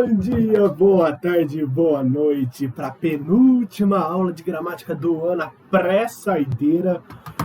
Bom dia, boa tarde, boa noite para a penúltima aula de gramática do ano, a pré-saideira,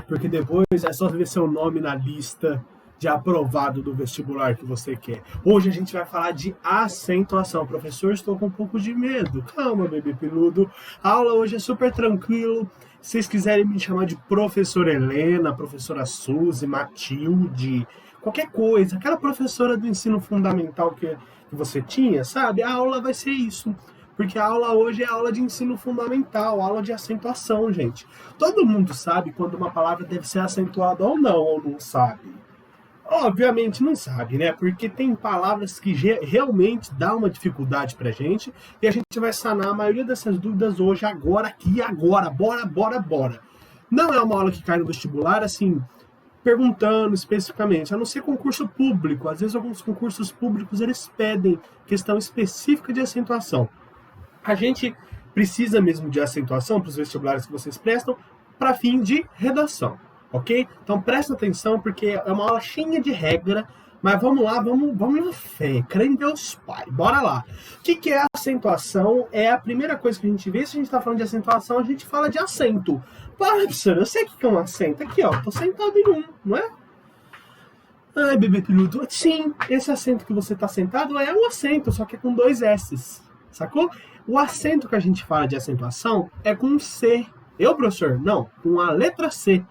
porque depois é só ver seu nome na lista de aprovado do vestibular que você quer. Hoje a gente vai falar de acentuação. Professor, estou com um pouco de medo. Calma, bebê peludo. A aula hoje é super tranquilo. Se vocês quiserem me chamar de professora Helena, professora Suzy, Matilde, qualquer coisa, aquela professora do ensino fundamental que você tinha, sabe? A aula vai ser isso. Porque a aula hoje é aula de ensino fundamental, aula de acentuação, gente. Todo mundo sabe quando uma palavra deve ser acentuada ou não sabe? Obviamente não sabe, né? Porque tem palavras que realmente dá uma dificuldade pra gente e a gente vai sanar a maioria dessas dúvidas hoje, agora, aqui, agora. Bora. Não é uma aula que cai no vestibular, assim, perguntando especificamente, a não ser concurso público. Às vezes alguns concursos públicos eles pedem questão específica de acentuação. A gente precisa mesmo de acentuação para os vestibulares que vocês prestam para fim de redação, ok? Então presta atenção porque é uma aula cheia de regra, mas vamos lá, vamos na fé, crê em Deus Pai, bora lá. O que é acentuação? É a primeira coisa que a gente vê. Se a gente está falando de acentuação, a gente fala de acento. Para, professor, eu sei o que é um acento. Aqui, ó, tô sentado em um, não é? Ai, bebê peludo. Sim, esse acento que você está sentado é um acento, só que é com dois S's, sacou? O acento que a gente fala de acentuação é com um C. Eu, professor? Não, com a letra C.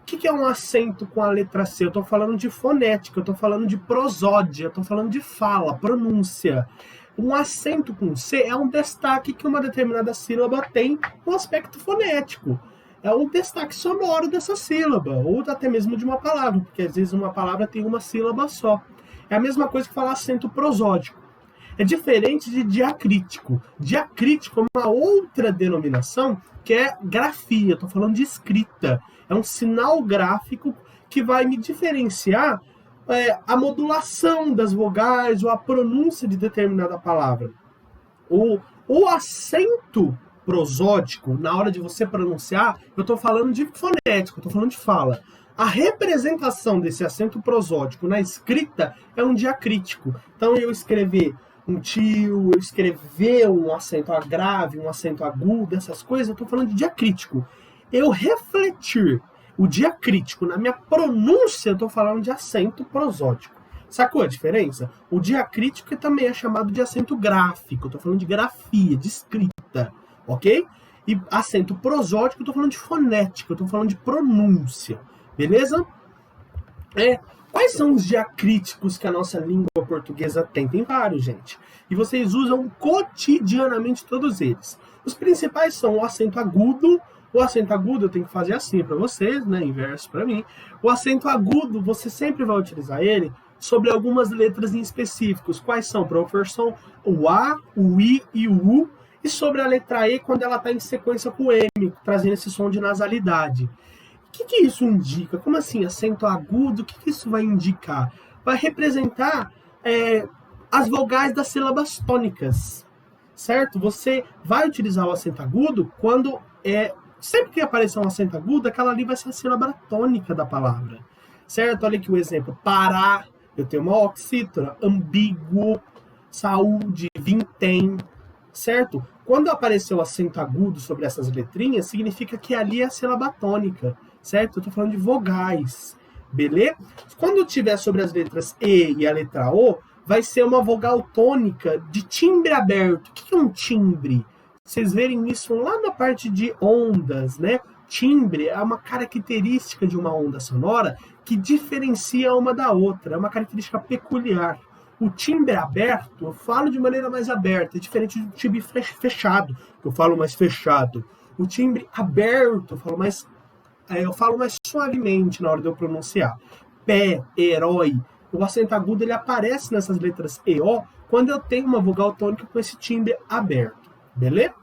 O que é um acento com a letra C? Eu estou falando de fonética, eu estou falando de prosódia, eu estou falando de fala, pronúncia. Um acento com C é um destaque que uma determinada sílaba tem no aspecto fonético. É um destaque sonoro dessa sílaba, ou até mesmo de uma palavra, porque às vezes uma palavra tem uma sílaba só. É a mesma coisa que falar acento prosódico. É diferente de diacrítico. Diacrítico é uma outra denominação que é grafia. Estou falando de escrita. É um sinal gráfico que vai me diferenciar a modulação das vogais ou a pronúncia de determinada palavra. O acento prosódico, na hora de você pronunciar, eu estou falando de fonético, estou falando de fala. A representação desse acento prosódico na escrita é um diacrítico. Então, eu escrever um tio, eu escrever um acento grave, um acento agudo, essas coisas, eu estou falando de diacrítico. Eu refletir o diacrítico na minha pronúncia, eu estou falando de acento prosódico. Sacou a diferença? O diacrítico também é chamado de acento gráfico, eu estou falando de grafia, de escrita, ok? E acento prosódico, eu estou falando de fonética, eu estou falando de pronúncia, beleza? Quais são os diacríticos que a nossa língua portuguesa tem? Tem vários, gente. E vocês usam cotidianamente todos eles. Os principais são o acento agudo. O acento agudo eu tenho que fazer assim para vocês, né? Inverso para mim. O acento agudo, você sempre vai utilizar ele sobre algumas letras em específicos. Quais são, professor? O A, o I e o U. E sobre a letra E, quando ela está em sequência com o M, trazendo esse som de nasalidade. O que isso indica? Como assim, acento agudo? O que isso vai indicar? Vai representar as vogais das sílabas tônicas, certo? Você vai utilizar o acento agudo quando sempre que aparecer um acento agudo, aquela ali vai ser a sílaba tônica da palavra, certo? Olha aqui o exemplo. Parar, eu tenho uma oxítona. Ambíguo, saúde, vintém, certo? Quando aparecer o acento agudo sobre essas letrinhas, significa que ali é a sílaba tônica, certo? Eu estou falando de vogais, beleza? Quando tiver sobre as letras E e a letra O, vai ser uma vogal tônica de timbre aberto. O que é um timbre? Vocês verem isso lá na parte de ondas, né? Timbre é uma característica de uma onda sonora que diferencia uma da outra, é uma característica peculiar. O timbre aberto, eu falo de maneira mais aberta, é diferente do timbre fechado, que eu falo mais fechado. O timbre aberto, eu falo mais suavemente na hora de eu pronunciar. Pé, herói. O acento agudo ele aparece nessas letras E, O, quando eu tenho uma vogal tônica com esse timbre aberto. Beleza?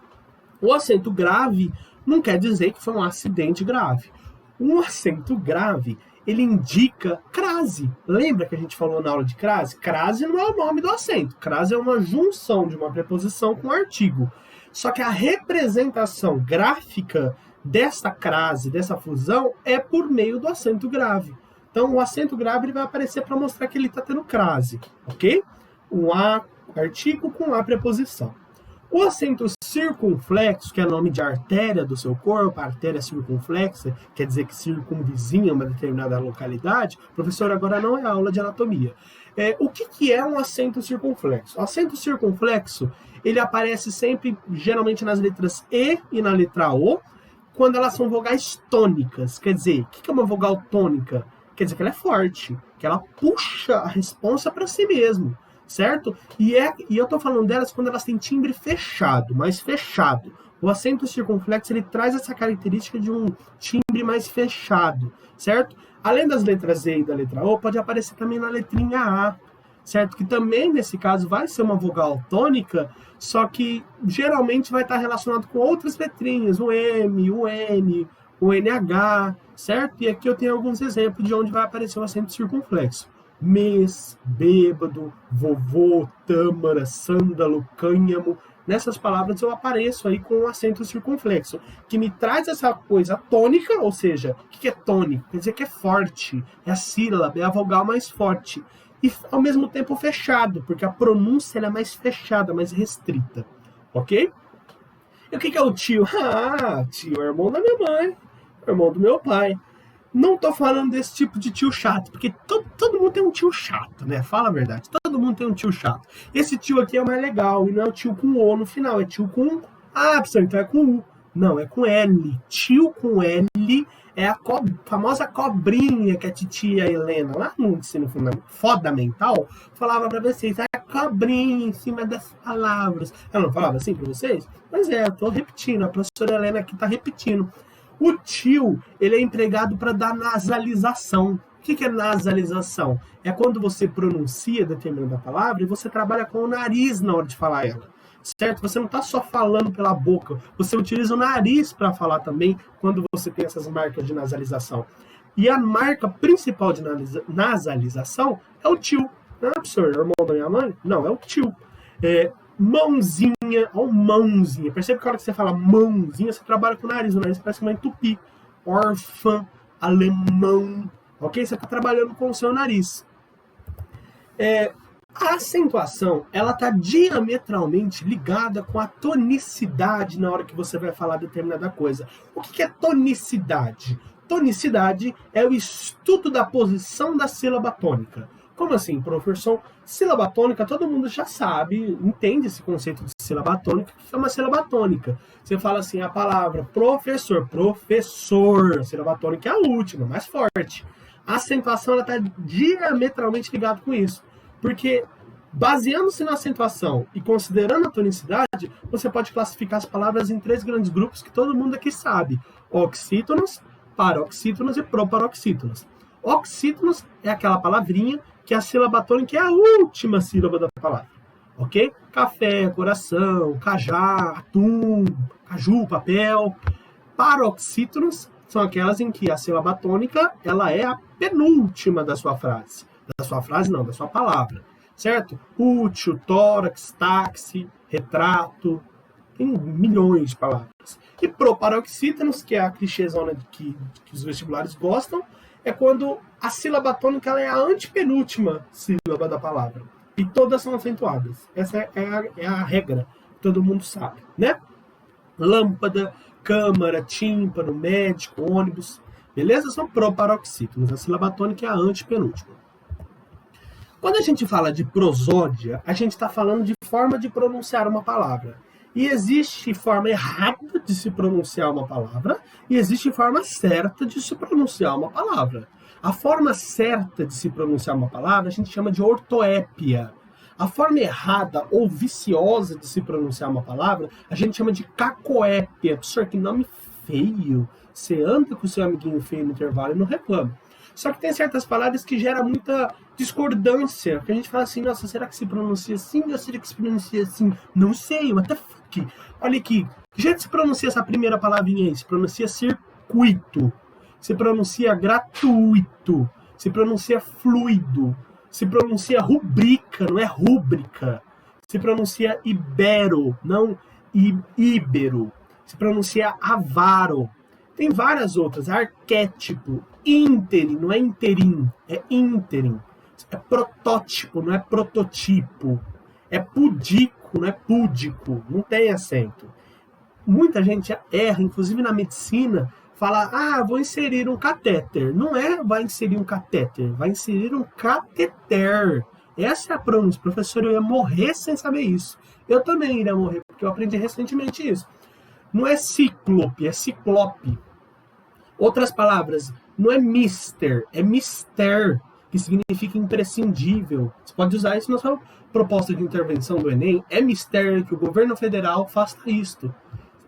O acento grave não quer dizer que foi um acidente grave. Um acento grave, ele indica crase. Lembra que a gente falou na aula de crase? Crase não é o nome do acento. Crase é uma junção de uma preposição com um artigo. Só que a representação gráfica dessa crase, dessa fusão, é por meio do acento grave. Então, o acento grave ele vai aparecer para mostrar que ele está tendo crase, ok? O A artigo com a preposição. O acento circunflexo, que é nome de artéria do seu corpo, artéria circunflexa, quer dizer que circunvizinha uma determinada localidade. Professor, agora não é aula de anatomia. O que é um acento circunflexo? O acento circunflexo, ele aparece sempre, geralmente nas letras E na letra O, quando elas são vogais tônicas. Quer dizer, o que é uma vogal tônica? Quer dizer que ela é forte, que ela puxa a responsa para si mesmo. Certo? E eu tô falando delas quando elas têm timbre fechado, mais fechado. O acento circunflexo, ele traz essa característica de um timbre mais fechado, certo? Além das letras E e da letra O, pode aparecer também na letrinha A, certo? Que também, nesse caso, vai ser uma vogal tônica, só que geralmente vai estar relacionado com outras letrinhas, o M, o N, o NH, certo? E aqui eu tenho alguns exemplos de onde vai aparecer o acento circunflexo. Mês, bêbado, vovô, tâmara, sândalo, cânhamo. Nessas palavras eu apareço aí com um acento circunflexo, que me traz essa coisa tônica, ou seja, o que é tônico? Quer dizer que é forte, é a sílaba, é a vogal mais forte. E ao mesmo tempo fechado, porque a pronúncia ela é mais fechada, mais restrita. Ok? E o que é o tio? Ah, tio é irmão da minha mãe, irmão do meu pai. Não tô falando desse tipo de tio chato, porque todo mundo tem um tio chato, né? Fala a verdade, todo mundo tem um tio chato. Esse tio aqui é o mais legal, e não é o tio com O no final, é tio com... Ah, professor, então é com U. Não, é com L. Tio com L é a famosa cobrinha que a titia Helena, lá no ensino fundamental, falava pra vocês, a cobrinha em cima das palavras. Ela não falava assim pra vocês? Pois é, eu tô repetindo, a professora Helena aqui tá repetindo. O tio, ele é empregado para dar nasalização. O que é nasalização? É quando você pronuncia determinada palavra e você trabalha com o nariz na hora de falar ela. Certo? Você não está só falando pela boca, você utiliza o nariz para falar também quando você tem essas marcas de nasalização. E a marca principal de nasalização é o tio. Não é, professor, irmão da minha mãe? Não, é o tio. Mãozinha, ou mãozinha. Percebe que a hora que você fala mãozinha, você trabalha com o nariz parece que vai entupir. Órfã, alemão, ok? Você está trabalhando com o seu nariz. A acentuação, ela está diametralmente ligada com a tonicidade na hora que você vai falar determinada coisa. O que é tonicidade? Tonicidade é o estudo da posição da sílaba tônica. Como assim, professor? Sílaba tônica, todo mundo já sabe, entende esse conceito de sílaba tônica, que é uma sílaba tônica. Você fala assim, a palavra professor, professor, a sílaba tônica é a última, mais forte. A acentuação está diametralmente ligada com isso. Porque, baseando-se na acentuação e considerando a tonicidade, você pode classificar as palavras em 3 grandes grupos que todo mundo aqui sabe. Oxítonos, paroxítonos e proparoxítonos. Oxítonos é aquela palavrinha que a sílaba tônica é a última sílaba da palavra, ok? Café, coração, cajá, atum, caju, papel. Paroxítonos são aquelas em que a sílaba tônica ela é a penúltima da sua frase. Da sua frase não, da sua palavra, certo? Útil, tórax, táxi, retrato, tem milhões de palavras. E proparoxítonos, que é a clichêzona que os vestibulares gostam, é quando a sílaba tônica ela é a antepenúltima sílaba da palavra. E todas são acentuadas. Essa é a regra. Todo mundo sabe, né? Lâmpada, câmara, tímpano, médico, ônibus. Beleza? São proparoxítonos. A sílaba tônica é a antepenúltima. Quando a gente fala de prosódia, a gente está falando de forma de pronunciar uma palavra. E existe forma errada de se pronunciar uma palavra e existe forma certa de se pronunciar uma palavra. A forma certa de se pronunciar uma palavra a gente chama de ortoépia. A forma errada ou viciosa de se pronunciar uma palavra a gente chama de cacoépia. Professor, que nome feio. Você anda com o seu amiguinho feio no intervalo e não reclama. Só que tem certas palavras que geram muita discordância. Que a gente fala assim, nossa, será que se pronuncia assim ou será que se pronuncia assim? Não sei, what the fuck? Olha aqui, que jeito se pronuncia essa primeira palavrinha aí? Se pronuncia circuito, se pronuncia gratuito, se pronuncia fluido, se pronuncia rubrica, não é rúbrica. Se pronuncia ibero, não íbero. Se pronuncia avaro. Tem várias outras, arquétipo, ínterim, não é interim, é ínterim. É protótipo, não é prototipo. É pudico, não é púdico, não tem acento. Muita gente erra, inclusive na medicina, fala, vou inserir um catéter. Não é vai inserir um catéter, vai inserir um cateter. Essa é a pronúncia. Professor, eu ia morrer sem saber isso. Eu também iria morrer, porque eu aprendi recentemente isso. Não é cíclope, é ciclope. Outras palavras, não é mister, é mister, que significa imprescindível. Você pode usar isso na sua proposta de intervenção do Enem. É mister que o governo federal faça isto.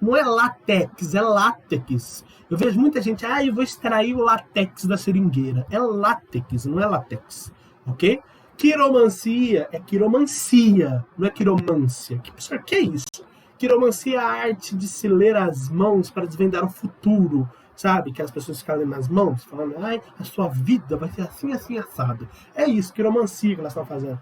Não é látex, é látex. Eu vejo muita gente, eu vou extrair o látex da seringueira. É látex, não é látex, ok? Quiromancia é quiromancia, não é quiromância. Professor, que é isso? Quiromancia é a arte de se ler as mãos para desvendar o futuro, sabe? Que as pessoas ficam lendo as mãos, falando, a sua vida vai ser assim, assim, assado. É isso, quiromancia que elas estão fazendo.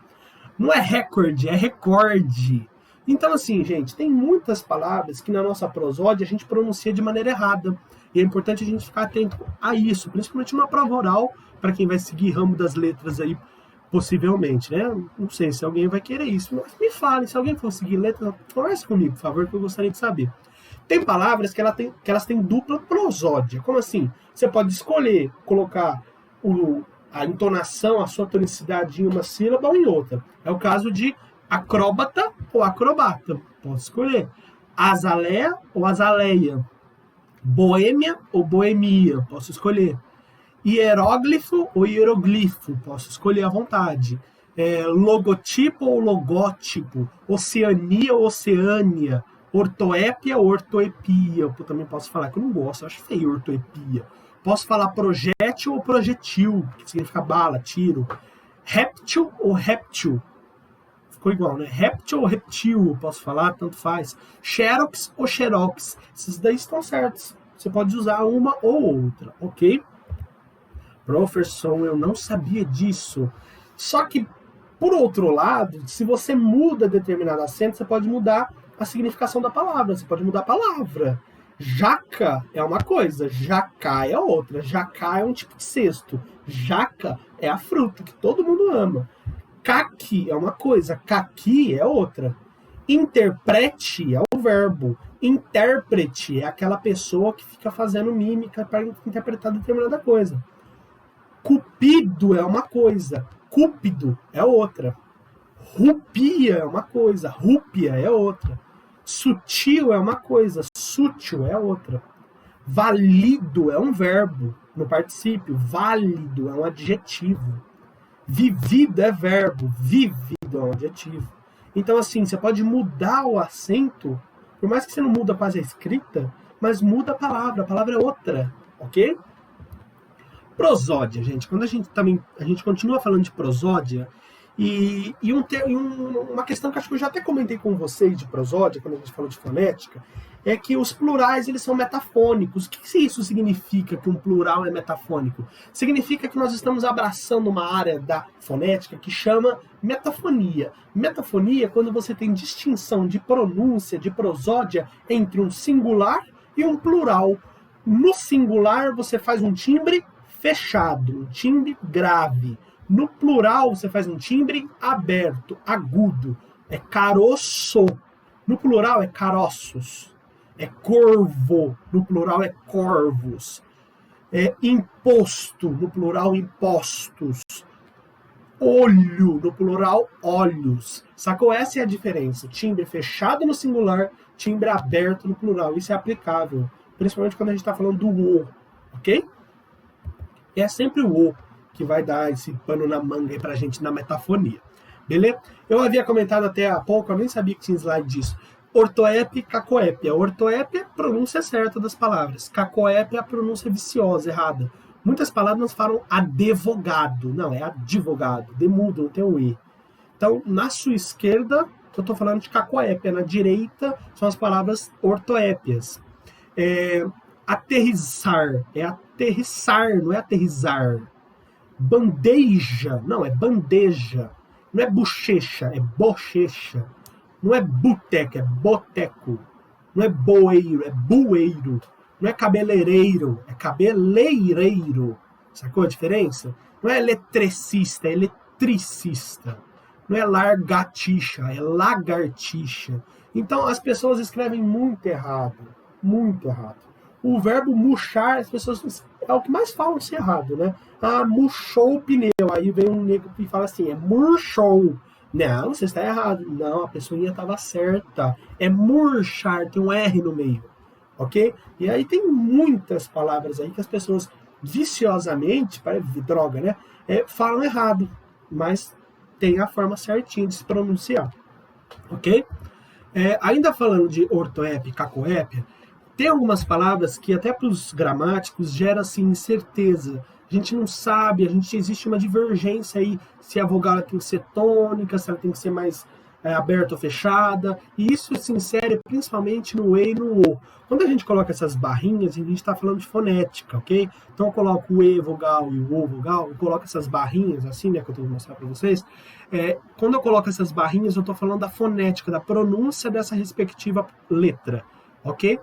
Não é recorde, é recorde. Então, assim, gente, tem muitas palavras que na nossa prosódia a gente pronuncia de maneira errada. E é importante a gente ficar atento a isso, principalmente numa prova oral, para quem vai seguir ramo das letras aí, possivelmente, né? Não sei se alguém vai querer isso, mas me fale, se alguém for seguir letras, converse comigo, por favor, que eu gostaria de saber. Tem palavras que elas têm dupla prosódia. Como assim? Você pode escolher colocar a entonação, a sua tonicidade em uma sílaba ou em outra. É o caso de acróbata ou acrobata. Posso escolher. Azaleia ou azaleia. Boêmia ou boemia. Posso escolher. Hieróglifo ou hieroglifo. Posso escolher à vontade. Logotipo ou logótipo. Oceania ou oceânia. Ortoépia ou ortoepia. Eu também posso falar que eu não gosto, eu acho feio ortoepia. Posso falar projétil ou projetil, que significa bala, tiro. Réptil ou réptil. Ficou igual, né? Réptil ou reptil, eu posso falar, tanto faz. Xerox ou xerox. Esses daí estão certos. Você pode usar uma ou outra, ok? Professor, eu não sabia disso. Só que, por outro lado, se você muda determinado acento, você pode mudar a significação da palavra. Você pode mudar a palavra. Jaca é uma coisa, jacá é outra. Jacá é um tipo de cesto. Jaca é a fruta que todo mundo ama. Caqui é uma coisa, caqui é outra. Interprete é o verbo. Intérprete é aquela pessoa que fica fazendo mímica para interpretar determinada coisa. Cupido é uma coisa, cúpido é outra. Rupia é uma coisa, rúpia é outra. Sutil é uma coisa, sútil é outra. Valido é um verbo no particípio, válido é um adjetivo. Vivido é verbo, vívido é um adjetivo. Então, assim, você pode mudar o acento, por mais que você não muda quase a escrita, mas muda a palavra é outra, ok? Prosódia, gente. Quando a gente continua falando de prosódia, e uma questão que acho que eu já até comentei com vocês de prosódia, quando a gente falou de fonética, é que os plurais eles são metafônicos. O que isso significa que um plural é metafônico? Significa que nós estamos abraçando uma área da fonética que chama metafonia. Metafonia é quando você tem distinção de pronúncia, de prosódia, entre um singular e um plural. No singular, você faz um timbre fechado, um timbre grave. No plural, você faz um timbre aberto, agudo. É caroço. No plural, é caroços. É corvo. No plural, é corvos. É imposto. No plural, impostos. Olho. No plural, olhos. Sacou? Essa é a diferença. Timbre fechado no singular, timbre aberto no plural. Isso é aplicável. Principalmente quando a gente está falando do o. Ok? É sempre o o que vai dar esse pano na manga aí pra gente na metafonia. Beleza? Eu havia comentado até há pouco, eu nem sabia que tinha slide disso. Ortoép e cacoép. A ortoép é a pronúncia certa das palavras. Cacoép é a pronúncia viciosa, errada. Muitas palavras falam advogado. Não, é advogado. Demudo, não tem o E. Então, na sua esquerda, eu estou falando de cacoép. Na direita, são as palavras ortoépias. Aterrissar. É aterrissar, não é aterrissar. Bandeja, não, é bandeja. Não é bochecha, é bochecha. Não é boteco, é boteco. Não é boeiro, é bueiro. Não é cabeleireiro, é cabeleireiro. Sacou a diferença? Não é eletricista, é eletricista. Não é largatixa, é lagartixa. Então, as pessoas escrevem muito errado. Muito errado. O verbo murchar, as pessoas é o que mais falam se errado, né? Ah, murchou o pneu. Aí vem um negro e fala assim, é murchou. Não, você está errado. Não, a pessoa estava certa. É murchar, tem um R no meio. Ok? E aí tem muitas palavras aí que as pessoas viciosamente, droga, né? Falam errado. Mas tem a forma certinha de se pronunciar. Ok? Ainda falando de ortoépia e cacoépia, tem algumas palavras que até para os gramáticos gera assim, incerteza. A gente não sabe, existe uma divergência aí se a vogal tem que ser tônica, se ela tem que ser mais aberta ou fechada. E isso se insere principalmente no E e no O. Quando a gente coloca essas barrinhas, a gente está falando de fonética, ok? Então eu coloco o E vogal e o O vogal, eu coloco essas barrinhas assim, né, que eu tenho que mostrar para vocês. Quando eu coloco essas barrinhas, eu estou falando da fonética, da pronúncia dessa respectiva letra, ok?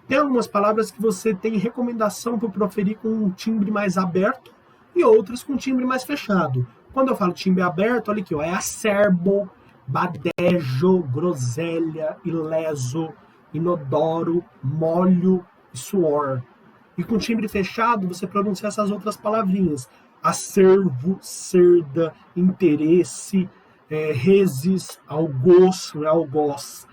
Tem algumas palavras que você tem recomendação para proferir com um timbre mais aberto e outras com um timbre mais fechado. Quando eu falo timbre aberto, olha aqui, ó, é acerbo, badejo, groselha, ileso, inodoro, molho e suor. E com timbre fechado, você pronuncia essas outras palavrinhas. Acervo, cerda, interesse, reses, algoz, algoz,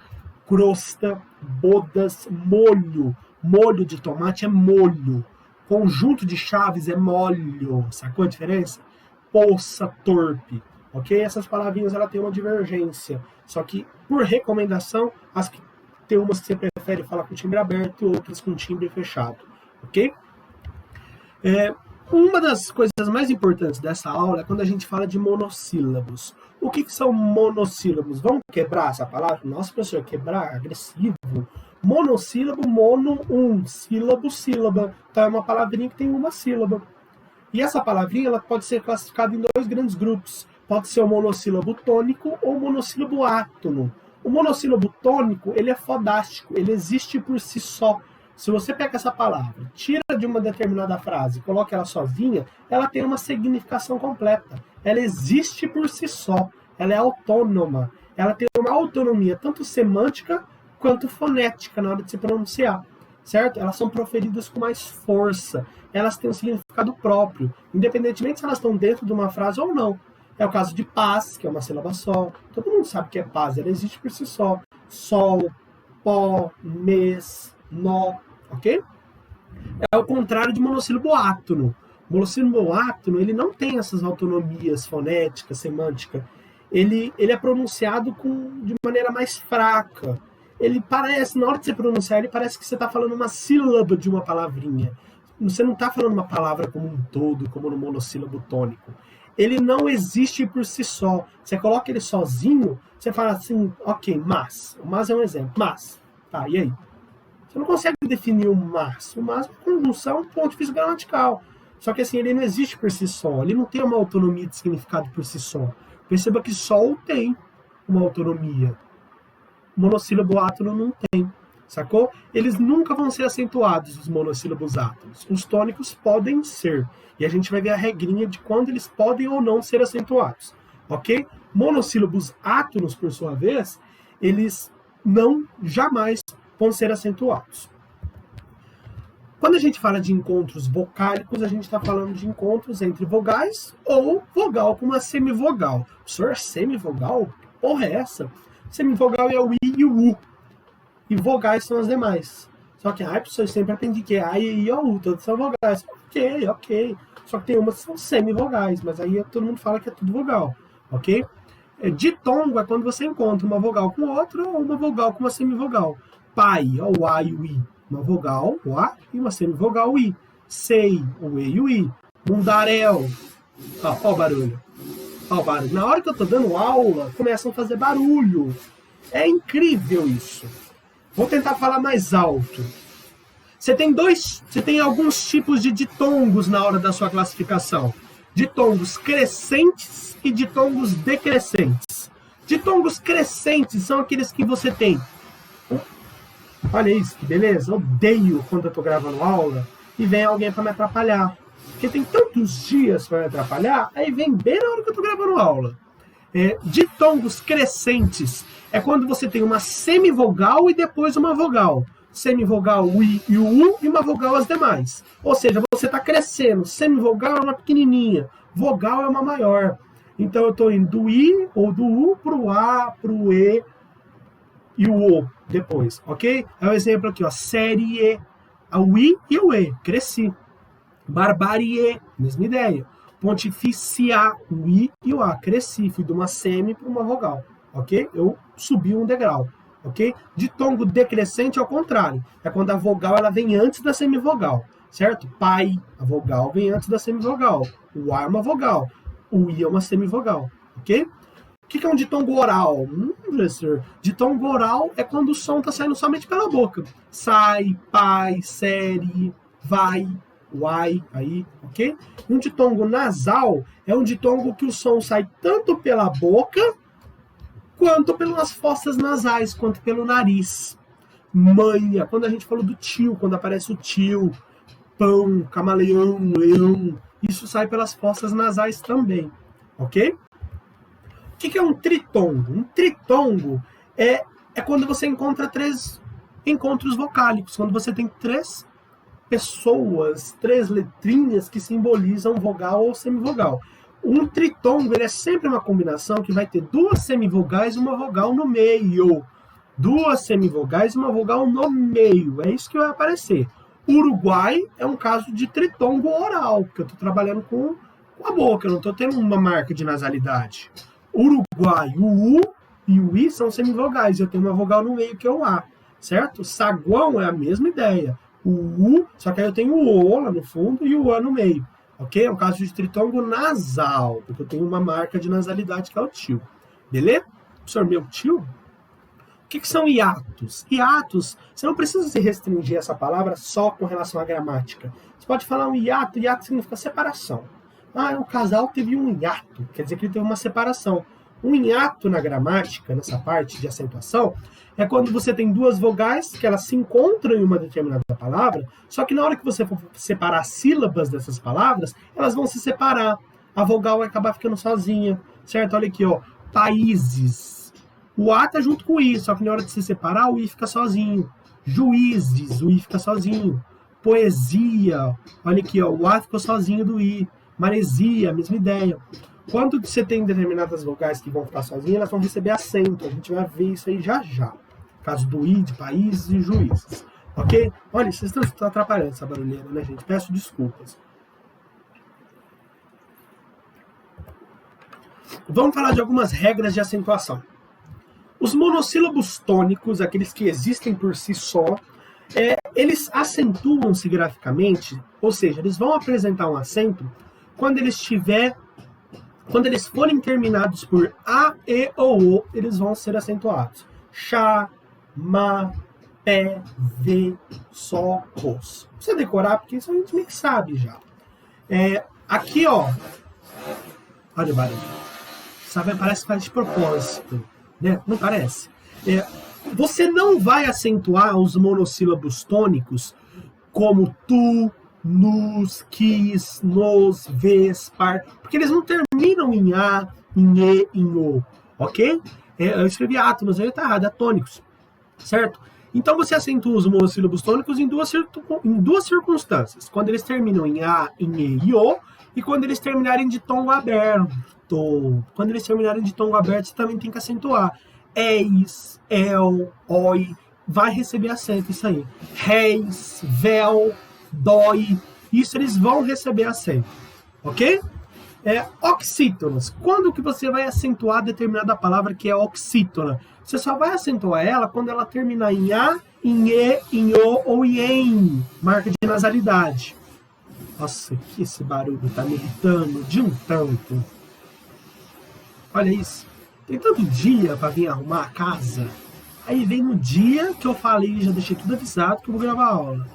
crosta, bodas, molho. Molho de tomate é molho. Conjunto de chaves é molho. Sacou a diferença? Poça, torpe. Ok? Essas palavrinhas ela tem uma divergência. Só que, por recomendação, tem umas que você prefere falar com timbre aberto e outras com timbre fechado. Ok? Uma das coisas mais importantes dessa aula é quando a gente fala de monossílabos. O que são monossílabos? Vamos quebrar essa palavra? Nossa, professor, quebrar, agressivo. Monossílabo, mono, sílabo, sílaba. Então é uma palavrinha que tem uma sílaba. E essa palavrinha ela pode ser classificada em dois grandes grupos. Pode ser o monossílabo tônico ou o monossílabo átono. O monossílabo tônico, ele é fodástico, ele existe por si só. Se você pega essa palavra, tira de uma determinada frase e coloca ela sozinha, ela tem uma significação completa. Ela existe por si só. Ela é autônoma. Ela tem uma autonomia tanto semântica quanto fonética na hora de se pronunciar. Certo? Elas são proferidas com mais força. Elas têm um significado próprio, independentemente se elas estão dentro de uma frase ou não. É o caso de paz, que é uma sílaba só. Todo mundo sabe que é paz, ela existe por si só. Sol, pó, mês, nó. Ok? É o contrário de monossílabo átono. O monossílabo átono, ele não tem essas autonomias fonéticas, semântica. Ele é pronunciado de maneira mais fraca. Ele parece, na hora de você pronunciar, ele parece que você está falando uma sílaba de uma palavrinha. Você não está falando uma palavra como um todo, como no monossílabo tônico. Ele não existe por si só. Você coloca ele sozinho, você fala assim, ok, mas. O mas é um exemplo. Mas. Tá, e aí? Você não consegue definir o mas. O mas é uma conjunção, um ponto difícil gramatical. Só que assim, ele não existe por si só. Ele não tem uma autonomia de significado por si só. Perceba que sol tem uma autonomia. O monossílabo átono não tem. Sacou? Eles nunca vão ser acentuados, os monossílabos átonos. Os tônicos podem ser. E a gente vai ver a regrinha de quando eles podem ou não ser acentuados. Ok? Monossílabos átonos, por sua vez, eles não jamais vão ser acentuados. Quando a gente fala de encontros vocálicos, a gente está falando de encontros entre vogais ou vogal com uma semivogal. Professor, semivogal? Porra é essa? Semivogal é o I e o U. E vogais são as demais. Só que, professor, eu sempre aprendi que A, I, I, O, U, todas são vogais. Ok. Só que tem umas que são semivogais, mas aí todo mundo fala que é tudo vogal. Ok? Ditongo é quando você encontra uma vogal com outra ou uma vogal com uma semivogal. Pai, o A e o I. Uma vogal, o A, e uma semivogal, o I. Sei, o E e o I. Mundaréu. Ó o barulho. Ó o barulho. Na hora que eu tô dando aula, começam a fazer barulho. É incrível isso. Vou tentar falar mais alto. Você tem alguns tipos de ditongos na hora da sua classificação. Ditongos crescentes e ditongos decrescentes. Ditongos crescentes são aqueles que você tem. Olha isso, que beleza. Eu odeio quando eu tô gravando aula e vem alguém para me atrapalhar. Porque tem tantos dias para me atrapalhar, aí vem bem na hora que eu tô gravando aula. Ditongos crescentes é quando você tem uma semivogal e depois uma vogal. Semivogal, o I e o U, e uma vogal as demais. Ou seja, você está crescendo. Semivogal é uma pequenininha, vogal é uma maior. Então eu estou indo do I ou do U para o A, para o E e o O depois, ok? É um exemplo aqui, ó. Série, o I e o E, cresci. Barbarie, mesma ideia. Pontificia, o I e o A, cresci. Fui de uma semi para uma vogal, ok? Eu subi um degrau. Ok? Ditongo decrescente é o contrário. É quando a vogal ela vem antes da semivogal, certo? Pai, a vogal vem antes da semivogal. O A é uma vogal. O I é uma semivogal, ok? O que é um ditongo oral? Professor, ditongo oral é quando o som está saindo somente pela boca. Sai, pai, série, vai, uai, aí, ok? Um ditongo nasal é um ditongo que o som sai tanto pela boca quanto pelas fossas nasais, quanto pelo nariz. Manha, quando a gente falou do tio, quando aparece o tio, pão, camaleão, leão, isso sai pelas fossas nasais também, ok? O que é um tritongo? Um tritongo é quando você encontra 3 encontros vocálicos, quando você tem 3 pessoas, 3 letrinhas que simbolizam vogal ou semivogal. Um tritongo ele é sempre uma combinação que vai ter 2 semivogais e uma vogal no meio. 2 semivogais e uma vogal no meio. É isso que vai aparecer. Uruguai é um caso de tritongo oral, porque eu estou trabalhando com a boca, eu não estou tendo uma marca de nasalidade. Uruguai, o U e o I são semivogais, eu tenho uma vogal no meio que é o A, certo? Saguão é a mesma ideia. O U, só que aí eu tenho o O lá no fundo e o A no meio. Ok? É um caso de tritongo nasal, porque eu tenho uma marca de nasalidade que é o tio. Beleza? Professor, meu tio? O que são hiatos? Hiatos, você não precisa se restringir essa palavra só com relação à gramática. Você pode falar um hiato, hiato significa separação. O casal teve um hiato, quer dizer que ele teve uma separação. Um hiato na gramática, nessa parte de acentuação, é quando você tem 2 vogais que elas se encontram em uma determinada palavra, só que na hora que você for separar as sílabas dessas palavras, elas vão se separar. A vogal vai acabar ficando sozinha, certo? Olha aqui, ó, países. O A tá junto com o I, só que na hora de se separar, o I fica sozinho. Juízes, o I fica sozinho. Poesia, olha aqui, ó, o A ficou sozinho do I. Maresia, mesma ideia. Quando você tem determinadas vogais que vão ficar sozinhas, elas vão receber acento. A gente vai ver isso aí já já. Caso do I, de países e juízes. Ok? Olha, vocês estão atrapalhando essa barulheira, né, gente? Peço desculpas. Vamos falar de algumas regras de acentuação. Os monossílabos tônicos, aqueles que existem por si só, eles acentuam-se graficamente, ou seja, eles vão apresentar um acento quando eles forem terminados por A, E ou O, eles vão ser acentuados. Chá, ma, pé, vê, só, os. Não precisa decorar, porque isso a gente meio que sabe já. Aqui, ó. Olha o barulho. Sabe, parece que faz de propósito, né? Não parece? Você não vai acentuar os monossílabos tônicos como tu, nos, quis, nos, vês, par, porque eles não terminam em A, em E, em O, ok? Eu escrevi átomos, aí tá errado, é tônicos, certo? Então você acentua os monossílabos tônicos em duas circunstâncias, quando eles terminam em A, em E e O, e quando eles terminarem de tom aberto. Quando eles terminarem de tom aberto, você também tem que acentuar. Eis, el, oi, vai receber acento isso aí. Reis, vel, dói, isso eles vão receber acento, ok? Oxítonas. Quando que você vai acentuar determinada palavra que é oxítona? Você só vai acentuar ela quando ela terminar em A, em E, em O ou em EM, marca de nasalidade. Nossa, que esse barulho tá me irritando de um tanto. Olha isso. Tem tanto dia para vir arrumar a casa. Aí vem no dia que eu falei, já deixei tudo avisado que eu vou gravar a aula.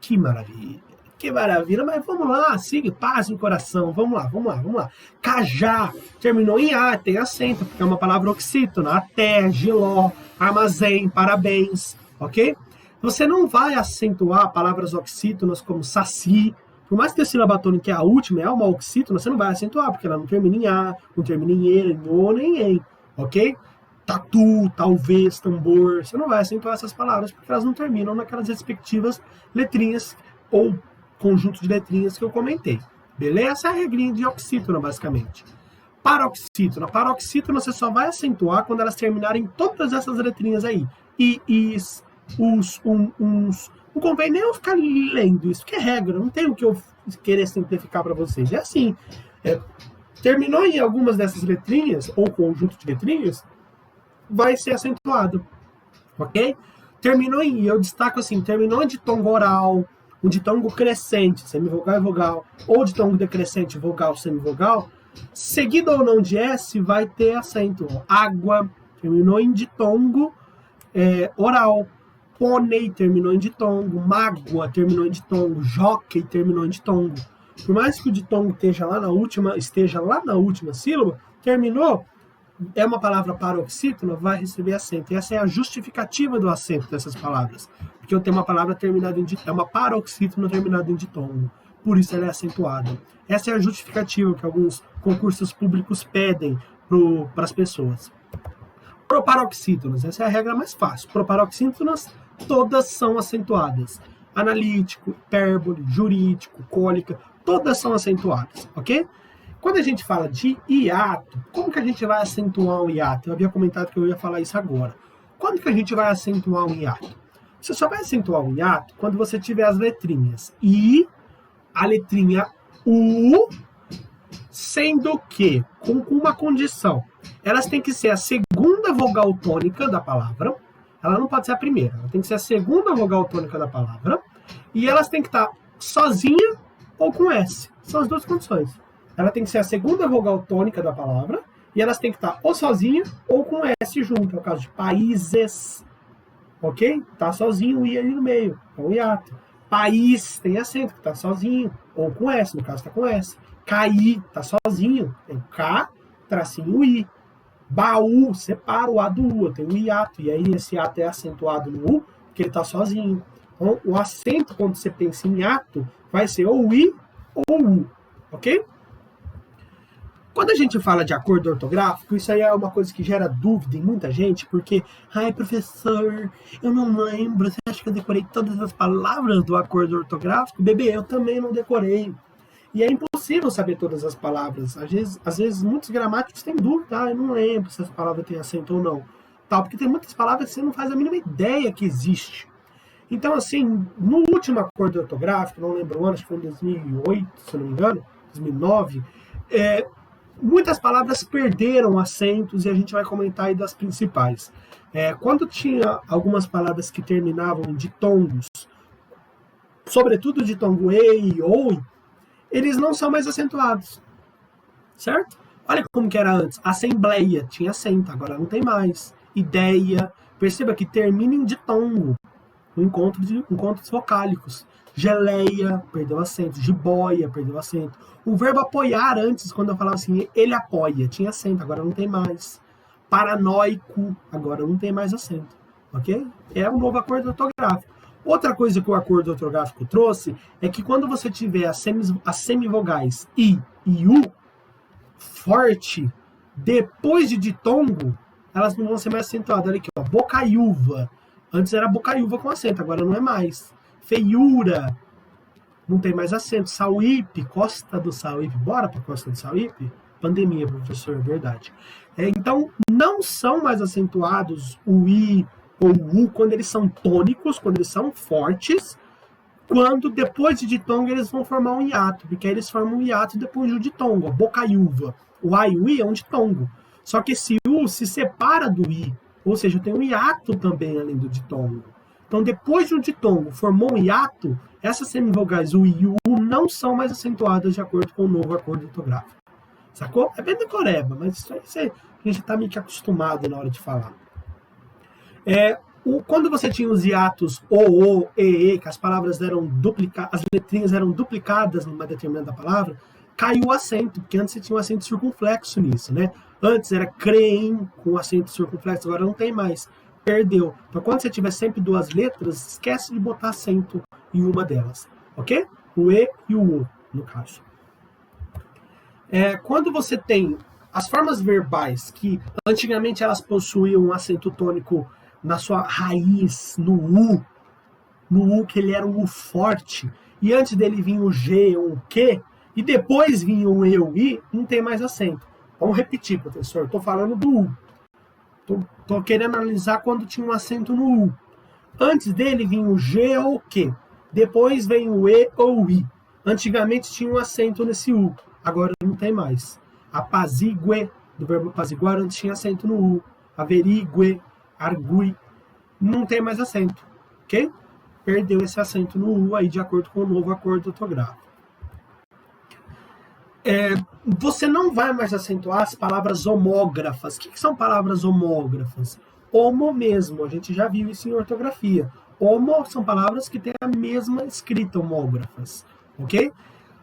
Que maravilha. Que maravilha. Mas vamos lá, siga, paz no coração. Vamos lá. Cajá. Terminou em A, tem acento, porque é uma palavra oxítona. Até, giló, armazém, parabéns. Ok? Você não vai acentuar palavras oxítonas como saci, Por mais que a sílaba tônica é a última, é uma oxítona, você não vai acentuar, porque ela não termina em A, não termina em E, em O, nem em, ok? Tatu, talvez, tambor, você não vai acentuar essas palavras, porque elas não terminam naquelas respectivas letrinhas, ou conjunto de letrinhas que eu comentei. Beleza? Essa é a regrinha de oxítona, basicamente. Paroxítona. Paroxítona você só vai acentuar quando elas terminarem todas essas letrinhas aí. I, is, us, uns. Não convém nem eu ficar lendo isso, que é regra, não tem o que eu querer simplificar para vocês. É assim, terminou em algumas dessas letrinhas, ou conjunto de letrinhas, vai ser acentuado, ok? Terminou em, eu destaco assim, terminou em ditongo oral, um ditongo crescente, semivogal e vogal, ou ditongo decrescente, vogal, semivogal, seguido ou não de S, vai ter acento. Água, terminou em ditongo oral. Pônei, terminou em ditongo. Mágoa, terminou em ditongo. Jockey, terminou em ditongo. Por mais que o ditongo esteja lá na última sílaba, terminou, é uma palavra paroxítona, vai receber acento. E essa é a justificativa do acento dessas palavras. Porque eu tenho uma palavra terminada em ditongo, é uma paroxítona terminada em ditongo. Por isso ela é acentuada. Essa é a justificativa que alguns concursos públicos pedem para as pessoas. Proparoxítonas, essa é a regra mais fácil. Proparoxítonas, todas são acentuadas. Analítico, hipérbole, jurídico, cólica, todas são acentuadas, ok? Quando a gente fala de hiato, como que a gente vai acentuar um hiato? Eu havia comentado que eu ia falar isso agora. Quando que a gente vai acentuar um hiato? Você só vai acentuar um hiato quando você tiver as letrinhas I, a letrinha U, sendo que, com uma condição, elas têm que ser a segunda vogal tônica da palavra, ela não pode ser a primeira, ela tem que ser a segunda vogal tônica da palavra, e elas têm que estar sozinha ou com S. São as duas condições. Ela tem que ser a segunda vogal tônica da palavra, e elas têm que estar ou sozinha ou com S junto, é o caso de países, ok? Tá sozinho o I ali no meio, é um hiato. País tem acento, que tá sozinho, ou com S, no caso tá com S. Cair, tá sozinho, tem K, tracinho I. Baú, separa o A do U, tem um hiato, e aí esse hiato é acentuado no U, porque ele tá sozinho. Então, o acento, quando você pensa em hiato, vai ser ou I ou U, ok? Quando a gente fala de acordo ortográfico, isso aí é uma coisa que gera dúvida em muita gente, porque, ai, professor, eu não lembro, você acha que eu decorei todas as palavras do acordo ortográfico? Bebê, eu também não decorei. E é impossível saber todas as palavras. Às vezes muitos gramáticos têm dúvida, eu não lembro se essa palavra tem acento ou não. Porque tem muitas palavras que você não faz a mínima ideia que existe. Então, assim, no último acordo ortográfico, não lembro o ano, acho que foi em 2008, se eu não me engano, 2009, muitas palavras perderam acentos e a gente vai comentar aí das principais. Quando tinha algumas palavras que terminavam em ditongos, sobretudo ditongo E e OI, eles não são mais acentuados, certo? Olha como que era antes. Assembleia tinha acento, agora não tem mais. Ideia, perceba que termina em ditongo, no encontros vocálicos. Geleia, perdeu acento. Jiboia, perdeu acento. O verbo apoiar antes, quando eu falava assim, ele apoia, tinha acento, agora não tem mais. Paranoico, agora não tem mais acento, ok? É um novo acordo ortográfico. Outra coisa que o acordo ortográfico trouxe é que quando você tiver as semivogais I e U forte, depois de ditongo, elas não vão ser mais acentuadas. Olha aqui, ó, bocaiúva. Antes era bocaiúva com acento, agora não é mais. Feiura, não tem mais acento. Sauípe, Costa do Sauípe. Bora para Costa do Sauípe? Pandemia, professor, é verdade. Então, não são mais acentuados o I ou U quando eles são tônicos, quando eles são fortes, quando depois de ditongo eles vão formar um hiato, porque aí eles formam um hiato depois do ditongo, a bocaiúva. O A e o I é um ditongo. Só que esse U se separa do I, ou seja, tem um hiato também além do ditongo. Então, depois de um ditongo formou um hiato, essas semivogais U e U não são mais acentuadas de acordo com o novo acordo ortográfico. Sacou? É bem decoreba, mas isso aí a gente está meio que acostumado na hora de falar. Quando você tinha os hiatos O, E, que as palavras eram duplicadas, as letrinhas eram duplicadas numa determinada palavra, caiu o acento, porque antes você tinha um acento circunflexo nisso, né? Antes era creem com acento circunflexo, agora não tem mais. Perdeu. Então, quando você tiver sempre duas letras, esquece de botar acento em uma delas, ok? o E e o O, no caso. Quando você tem as formas verbais, que antigamente elas possuíam um acento tônico na sua raiz, no U, que ele era um U forte, e antes dele vinha o G ou o Q, e depois vinha o E ou o I, não tem mais acento. Vamos repetir, professor, estou falando do U. Estou querendo analisar quando tinha um acento no U. Antes dele vinha o G ou o Q, depois vem o E ou o I. Antigamente tinha um acento nesse U, agora não tem mais. Apazigue, do verbo apaziguar, antes tinha acento no U. Averigue, argui, não tem mais acento, ok? Perdeu esse acento no U aí de acordo com o novo acordo ortográfico. Você não vai mais acentuar as palavras homógrafas. O que são palavras homógrafas? Homo mesmo, a gente já viu isso em ortografia. Homo são palavras que têm a mesma escrita, homógrafas, ok?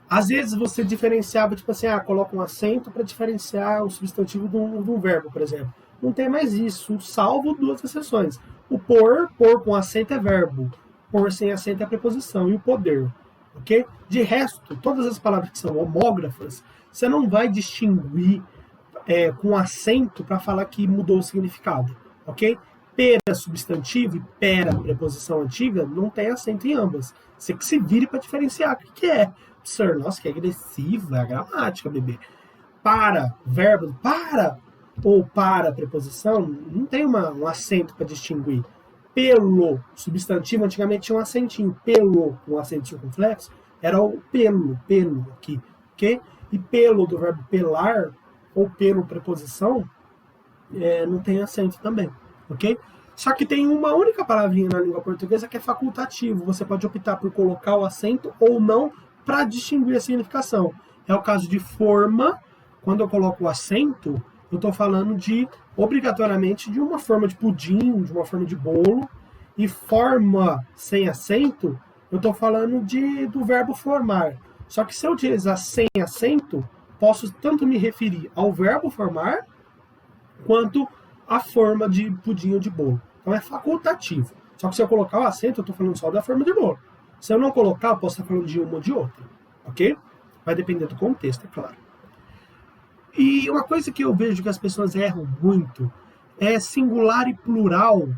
Às vezes você diferenciava, tipo assim, coloca um acento para diferenciar o substantivo de um verbo, por exemplo. Não tem mais isso, salvo duas exceções. O pôr com acento é verbo, pôr sem acento é preposição, e o poder, ok? De resto, todas as palavras que são homógrafas, você não vai distinguir com acento para falar que mudou o significado, ok? Pera substantivo e pera preposição antiga não tem acento em ambas. Você que se vire para diferenciar o que é. Sir, nossa, que agressiva, é a gramática, bebê. Para, verbo, para, ou para preposição, não tem um acento para distinguir. Pelo substantivo, antigamente tinha um acentinho. Pelo, com acento circunflexo, era o pelo aqui, ok? E pelo do verbo pelar, ou pelo preposição, não tem acento também, ok? Só que tem uma única palavrinha na língua portuguesa que é facultativo. Você pode optar por colocar o acento ou não para distinguir a significação. É o caso de forma. Quando eu coloco o acento, eu estou falando obrigatoriamente de uma forma de pudim, de uma forma de bolo. E forma sem acento, eu estou falando do verbo formar. Só que se eu utilizar sem acento, posso tanto me referir ao verbo formar, quanto à forma de pudim ou de bolo. Então é facultativo. Só que se eu colocar o acento, eu estou falando só da forma de bolo. Se eu não colocar, eu posso estar falando de uma ou de outra, ok? Vai depender do contexto, é claro. E uma coisa que eu vejo que as pessoas erram muito é singular e plural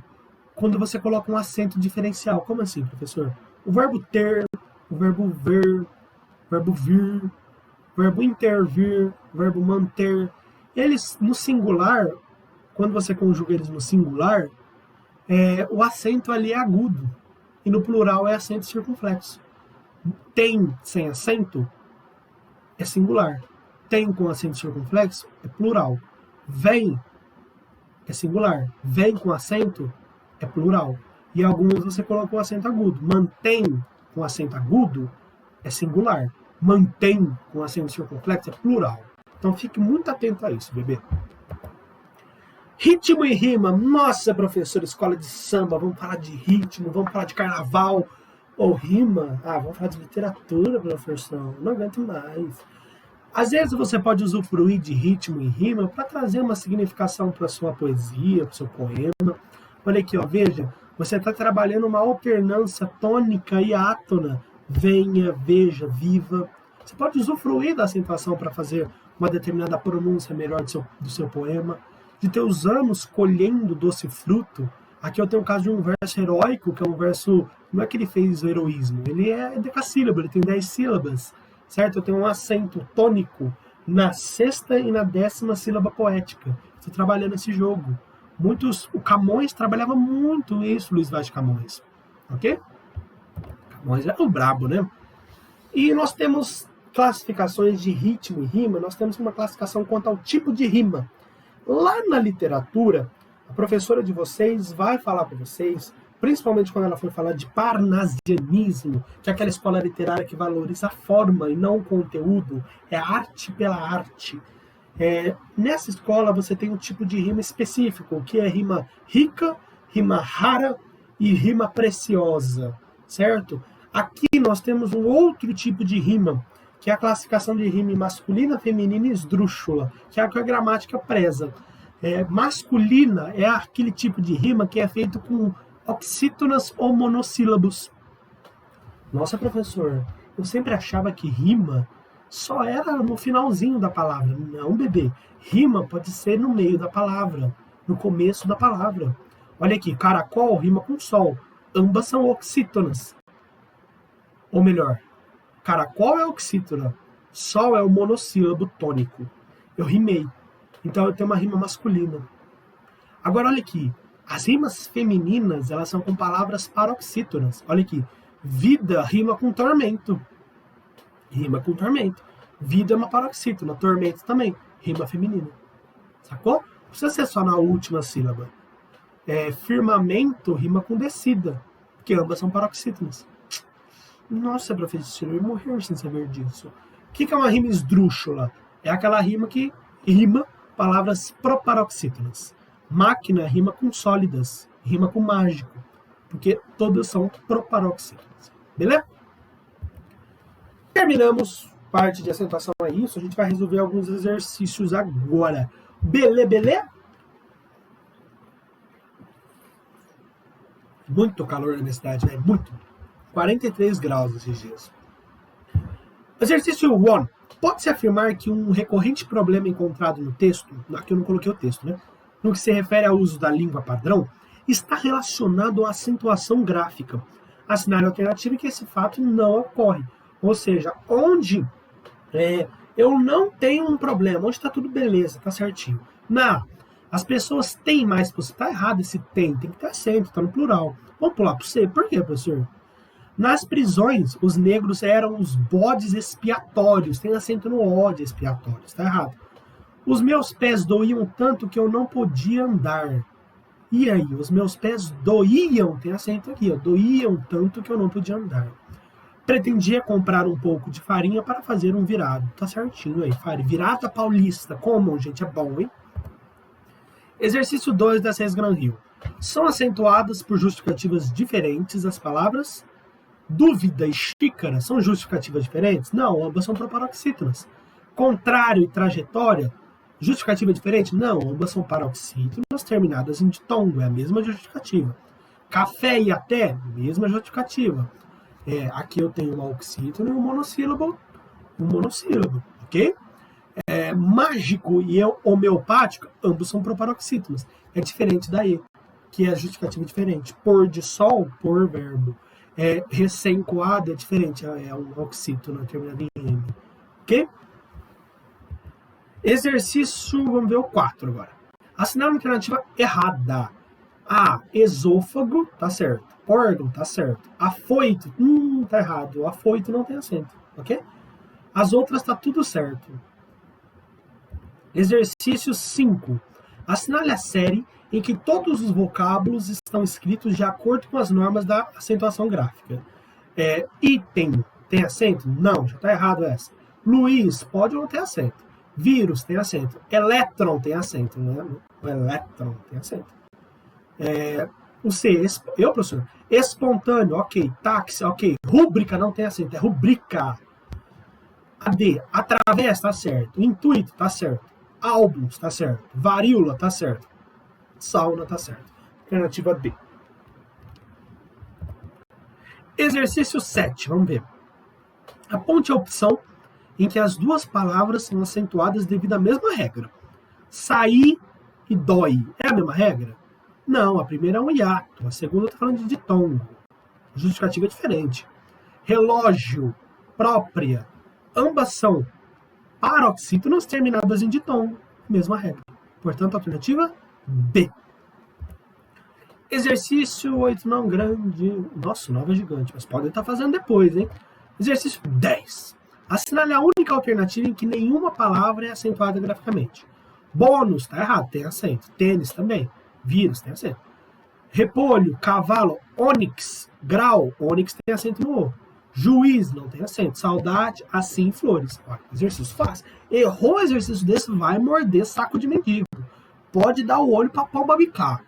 quando você coloca um acento diferencial. Como assim, professor? O verbo ter, o verbo ver, o verbo vir, o verbo intervir, o verbo manter, eles no singular, quando você conjuga eles no singular, o acento ali é agudo. E no plural é acento circunflexo. Tem sem acento é singular. Tem com acento circunflexo é plural. Vem é singular. Vem com acento é plural. E alguns você coloca o acento agudo. Mantém com acento agudo é singular. Mantém com acento circunflexo é plural. Então fique muito atento a isso, bebê. Ritmo e rima. Nossa, professor, escola de samba, vamos falar de ritmo, vamos falar de carnaval. Ou rima? Vamos falar de literatura, professor. Não aguento mais. Às vezes você pode usufruir de ritmo e rima para trazer uma significação para a sua poesia, para o seu poema. Olha aqui, veja, você está trabalhando uma alternância tônica e átona. Venha, veja, viva. Você pode usufruir da acentuação para fazer uma determinada pronúncia melhor do seu poema. De teus anos colhendo doce fruto. Aqui eu tenho o caso de um verso heróico, que é um verso, não é que ele fez o heroísmo, ele é decassílabo, ele tem 10 sílabas, certo? Eu tenho um acento tônico na 6ª e na 10ª sílaba poética. Estou trabalhando esse jogo. O Camões trabalhava muito isso, Luiz Vaz de Camões, ok? Camões é o brabo, né? E nós temos classificações de ritmo e rima, nós temos uma classificação quanto ao tipo de rima. Lá na literatura, a professora de vocês vai falar para vocês, principalmente quando ela for falar de parnasianismo, que é aquela escola literária que valoriza a forma e não o conteúdo, é a arte pela arte. Nessa escola você tem um tipo de rima específico, que é rima rica, rima rara e rima preciosa, certo? Aqui nós temos um outro tipo de rima, que é a classificação de rima masculina, feminina e esdrúxula, que é a que a gramática preza. Masculina é aquele tipo de rima que é feito com oxítonas ou monossílabos. Nossa, professor, Eu sempre achava que rima só era no finalzinho da palavra. Não, bebê. Rima pode ser no meio da palavra, no começo da palavra. Olha aqui, caracol rima com sol. Ambas são oxítonas. Ou melhor, caracol é oxítona, sol é o monossílabo tônico. Eu rimei. Então eu tenho uma rima masculina. Agora olha aqui, as rimas femininas, elas são com palavras paroxítonas. Olha aqui, vida rima com tormento. Rima com tormento. Vida é uma paroxítona, tormento também. Rima feminina. Sacou? Não precisa ser só na última sílaba. Firmamento rima com descida, porque ambas são paroxítonas. Nossa, professor, eu ia morrer sem saber disso. O que é uma rima esdrúxula? É aquela rima que rima palavras proparoxítonas. Máquina rima com sólidas, rima com mágico, porque todas são proparoxítonas. Beleza? Terminamos parte de acentuação a isso. A gente vai resolver alguns exercícios agora. Belê? Muito calor na minha cidade, né? Muito. 43 graus esses dias. Exercício 1. Pode-se afirmar que um recorrente problema encontrado no texto, aqui eu não coloquei o texto, né? No que se refere ao uso da língua padrão, está relacionado à acentuação gráfica. Assinale a alternativa em que esse fato não ocorre. Ou seja, onde eu não tenho um problema, onde está tudo beleza, está certinho. As pessoas têm mais possibilidade. Está errado esse tem que ter acento, está no plural. Vamos pular para o C. Por quê, professor? Nas prisões, os negros eram os bodes expiatórios. Tem acento no O de expiatório, está errado. Os meus pés doíam tanto que eu não podia andar. E aí? Os meus pés doíam, tem acento aqui, ó, doíam tanto que eu não podia andar. Pretendia comprar um pouco de farinha para fazer um virado. Tá certinho aí, virada paulista. Como, gente? É bom, hein? Exercício 2 da SES Gran Rio. São acentuadas por justificativas diferentes as palavras dúvida e xícara. São justificativas diferentes? Não, ambas são proparoxítonas. Contrário e trajetória, justificativa diferente? Não, ambas são paroxítonas terminadas em ditongo. É a mesma justificativa. Café e até, mesma justificativa. Aqui eu tenho uma oxítona e um monossílabo, ok? Mágico e homeopático, ambos são proparoxítonos. É diferente da E, que é a justificativa diferente. Pôr de sol, por verbo. Recém-coado é diferente, é um oxítono terminado em M. Ok? Exercício, vamos ver o 4 agora. Assinar uma alternativa errada. Esôfago, tá certo. Órgão, tá certo. Afoito, tá errado. O afoito não tem acento, ok? As outras tá tudo certo. Exercício 5. Assinale a série em que todos os vocábulos estão escritos de acordo com as normas da acentuação gráfica. Item, tem acento? Não, já tá errado essa. Luiz, pode ou não ter acento. Vírus, tem acento. Elétron, tem acento. Né? O elétron tem acento. O C, professor? Espontâneo, ok. Táxi, ok. Rúbrica, não tem acento, é rubrica. A D, através, tá certo. Intuito, tá certo. Álbuns, tá certo. Varíola, tá certo. Sauna, tá certo. Alternativa D. Exercício 7, vamos ver. Aponte a opção em que as duas palavras são acentuadas devido à mesma regra. Sair e dói, é a mesma regra? Não, a primeira é um hiato, a segunda está falando de ditongo. Justificativa é diferente. Relógio, própria, ambas são paroxítonas terminadas em ditongo, mesma regra. Portanto, a alternativa B. Exercício 8 não grande. Nossa, 9 é gigante, mas podem estar fazendo depois, hein? Exercício 10. Assinale a única alternativa em que nenhuma palavra é acentuada graficamente. Bônus, está errado, tem acento. Tênis também. Vírus, tem acento. Repolho, cavalo, ônix, grau, ônix tem acento no O. Juiz, não tem acento. Saudade, assim, flores. Olha, exercício fácil. Errou um exercício desse, vai morder saco de mendigo. Pode dar o olho para pomba bicar.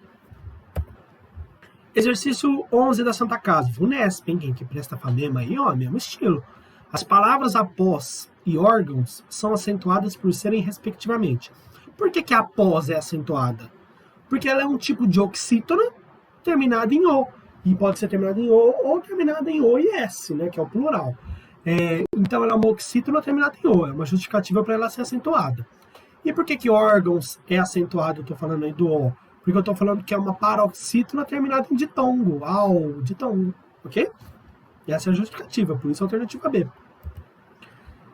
Exercício 11 da Santa Casa. VUNESP, hein? Quem que presta FAMEMA aí, ó, mesmo estilo. As palavras após e órgãos são acentuadas por serem respectivamente. Por que a após é acentuada? Porque ela é um tipo de oxítona terminada em O. E pode ser terminada em O ou terminada em O e S, né, que é o plural. Então ela é uma oxítona terminada em O, é uma justificativa para ela ser acentuada. E por que órgãos é acentuado? Eu estou falando aí do O. Porque eu estou falando que é uma paroxítona terminada em ditongo, ditongo, ok? E essa é a justificativa, por isso a alternativa B.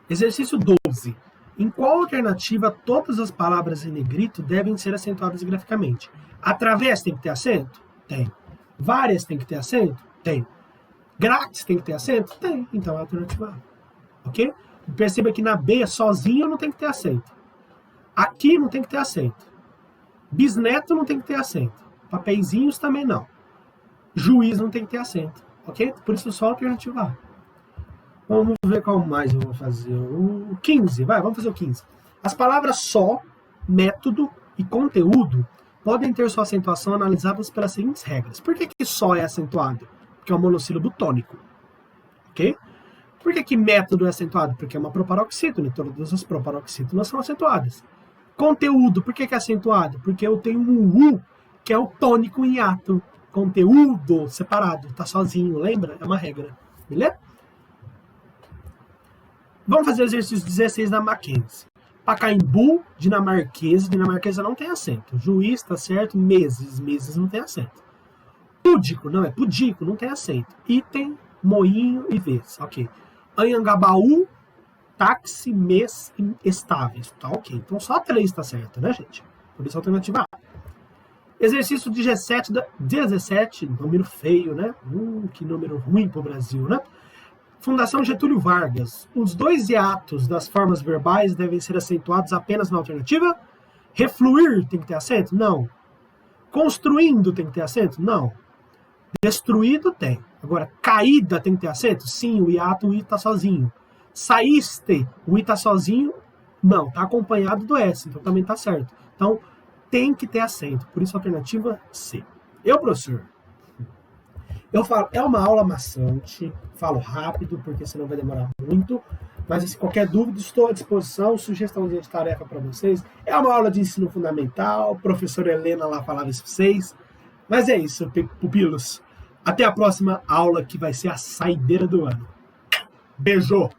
Exercício 12. Em qual alternativa todas as palavras em negrito devem ser acentuadas graficamente? Através tem que ter acento? Tem. Várias tem que ter acento? Tem. Grátis tem que ter acento? Tem. Então é a alternativa A. Ok? Perceba que na B, sozinho não tem que ter acento. Aqui não tem que ter acento. Bisneto não tem que ter acento. Papeizinhos também não. Juiz não tem que ter acento. Ok? Por isso só a alternativa A. Vamos ver qual mais eu vou fazer. O 15. Vamos fazer o 15. As palavras só, método e conteúdo podem ter sua acentuação analisadas pelas seguintes regras. Por que só é acentuado? Porque é um monossílabo tônico. Ok? Por que método é acentuado? Porque é uma proparoxítona e todas as proparoxítonas são acentuadas. Conteúdo, por que é acentuado? Porque eu tenho um U, que é o tônico em hiato. Conteúdo separado, tá sozinho, lembra? É uma regra. Beleza? Vamos fazer o exercício 16 da Mackenzie. Pacaembu, dinamarquesa não tem acento. Juiz, tá certo. Meses não tem acento. Púdico, não é pudico, não tem acento. Item, moinho e vez, ok. Anhangabaú, táxi, mês e estáveis, tá ok. Então só 3 tá certo, né, gente? Por isso a alternativa A. Exercício 17, número feio, né? Que número ruim pro Brasil, né? Fundação Getúlio Vargas. Os 2 hiatos das formas verbais devem ser acentuados apenas na alternativa? Refluir tem que ter acento? Não. Construindo tem que ter acento? Não. Destruído tem. Agora, caída tem que ter acento? Sim, o hiato, o I tá sozinho. Saíste, o I tá sozinho? Não, tá acompanhado do S, então também tá certo. Então, tem que ter acento. Por isso, a alternativa C. Professor, eu falo, é uma aula maçante, falo rápido, porque senão vai demorar muito, mas se qualquer dúvida, estou à disposição, sugestãozinha de tarefa para vocês. É uma aula de ensino fundamental, professora Helena lá falava isso para vocês, mas é isso, pupilos. Até a próxima aula, que vai ser a saideira do ano. Beijo!